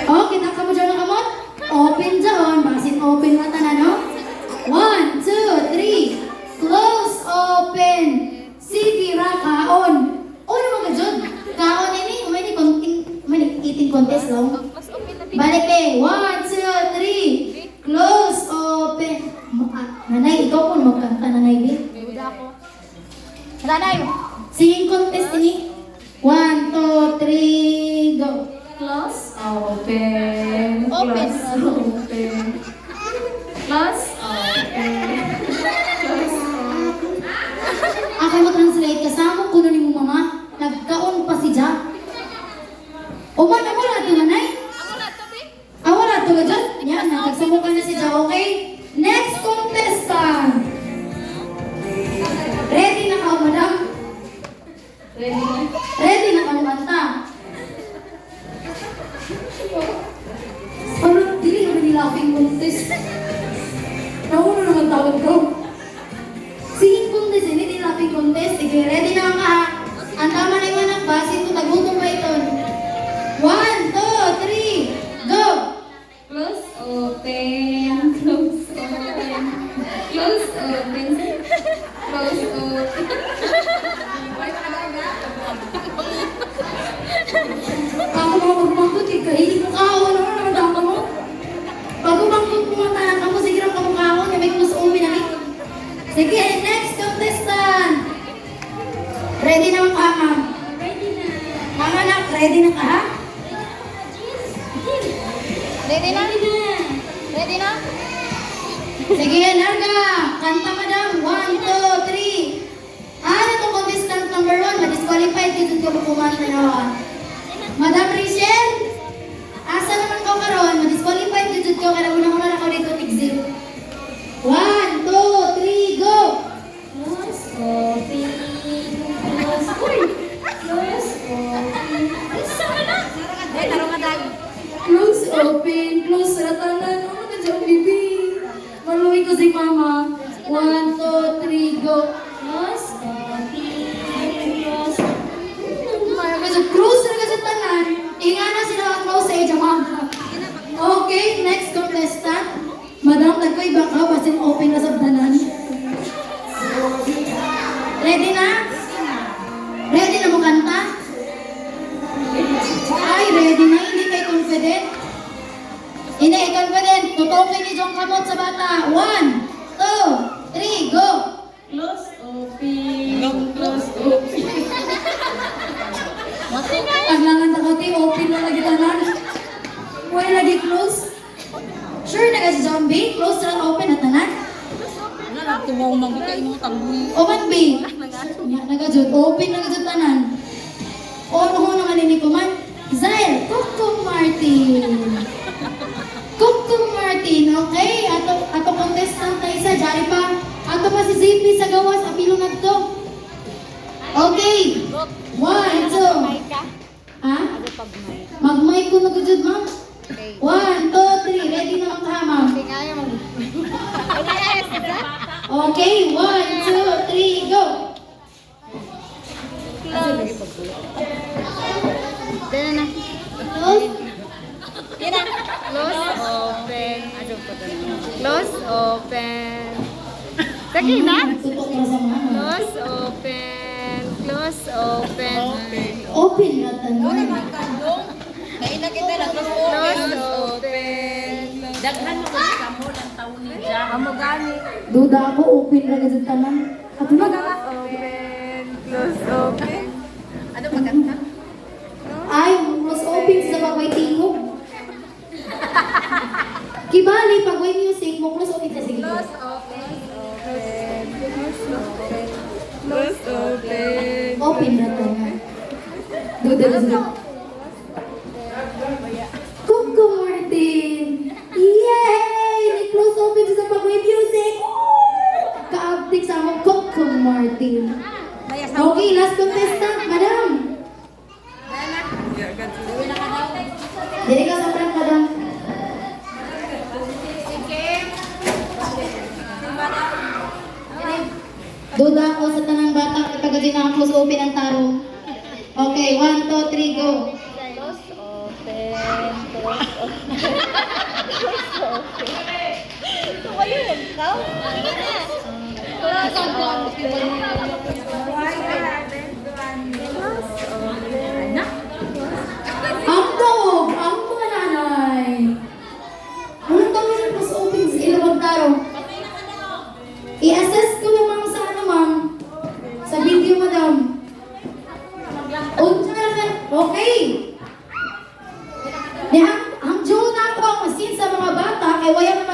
Oh, kita kamu dyan ang kamot? Open dyan. Basin open mata na, no? 1, 2, 3. Close, open. Sige, ra, kaon. O, naman ka dyan. Kaon ini. Umay eating contest lang. Balik eh. 1, 2, 3. Close, open. Nanay, ikaw po magkanta, Nanay Bin. Nanay, singing contest ini. 1, 2, 3, go. Close, open, close, open. Close, open. Close, open. Ako mo translate kasama kuno ni mo mama. Nagkaon pa si Ja. O man ako na ito, Nanay? Ako na ito, Jod? Yan, nagsamukan na si Ja, okay? Next contestant. Ready na ka, madam? Ready na? Ready na ka, kumanta? Parang dili naman nila aking contest. Nauna naman tawag ko. Singing contest, hindi nila aking contest. Sige, ready na ka? Ang tama na yung anak, basin ko, tagutom ba ito? 1, 2, 3, go! Close, open, close, open. Close, open. Close, open. Ako mga magmangkot, kahilig mo kaon, ano naman dapat mo? Bago mangkot pumunta na kamo, sige lang kamo kaon, may close open na rin. Sige, next contestant! Ready na ka, ma'am? Ready na. Mama na, ready na ka, ha? Ready na? Ready na? Sige, larga! Kanta, madam! 1, 2, 3. Ano itong contestant number 1? Ma-disqualified dito ka kumanta na. Madam Rachel? Asa naman ka karon? Ma-disqualified dito ka kaya unang-una ako dito tig-0. 1, 2, 3, go! Close, open. Close, uy. Close, open. Isa ka na. Taro nga dahil. Close, open, close, ratanan. Ano na dyan, bibi? Maluwi ko si mama. 1, 2, 3, go! Close, open. Close. Kaya kasi close na kasi tanan. Ingana sila ang close sa ija, ma'am. Okay, next contestant. Madam, nagkoy ba ka? Basin open na sa tanan. Ready na? Ready na mo kanta? Ay, ready na. Hindi kayo confident? Hindi, confident. Tutukin ni Jong kamot sa bata. 1, 2, 3, go! Close, open. Close, open. Pag langan na kote, open na lagi tanan. Why lagi close? Sure na kasi zombie? Close na open na tanan? Tumaw na kita imong tangguy. Open B. Nagajud. Open na gajud tanan. O, ano naman ini ko man? Zael, Coco Martin. Coco Martin, okay? Ato contestant na isa, jari pa. Ato pa si ZP sa gawas, apilo na to. Okay. 1, 2. Ha? Mag-mic ko na gajud, ma'am. 1, 2, 3. Ready na lang ka, ma'am. Kaya mo. Okay, 1, 2, 3, go! Dala na. Close. Yan na. Close, open. Close, open. Sige na. Tutok na sa mama. Close, open. Close, open. Open na tanan. Kaina kita na. Close, open. Daghan mo kung kamo ng taon ni Jack. Amo gani. Duda ako, open na gajud tanan. Ato na. Open. Close, open. Ano maganda? Ay, mas open sa babay tingog. Kibali, pag may music mo, close open sa sige. Close, open. Open. Close, open. Close, open. Open na tanan. Duda gajud. Coco Martin! Yay! Ni-close open sa babay music. Ka-uptik sa mga Coco Martin. Okay, last contestant, madam. Dili ka sa prank, madam. Duda ako sa tanang bata kapag di na close open ang tarong. Okay, 1, 2, 3, go. Close, open. Wala yung ikaw? Close open. Ang dog, ang mga nanay. Anong tawag ng close open sa ilawag taro? I-assess ko yung mga sa ano, ma'am. Sa video, madam. Okay. Di, ang Joe na ako ang masin sa mga bata, kay wayang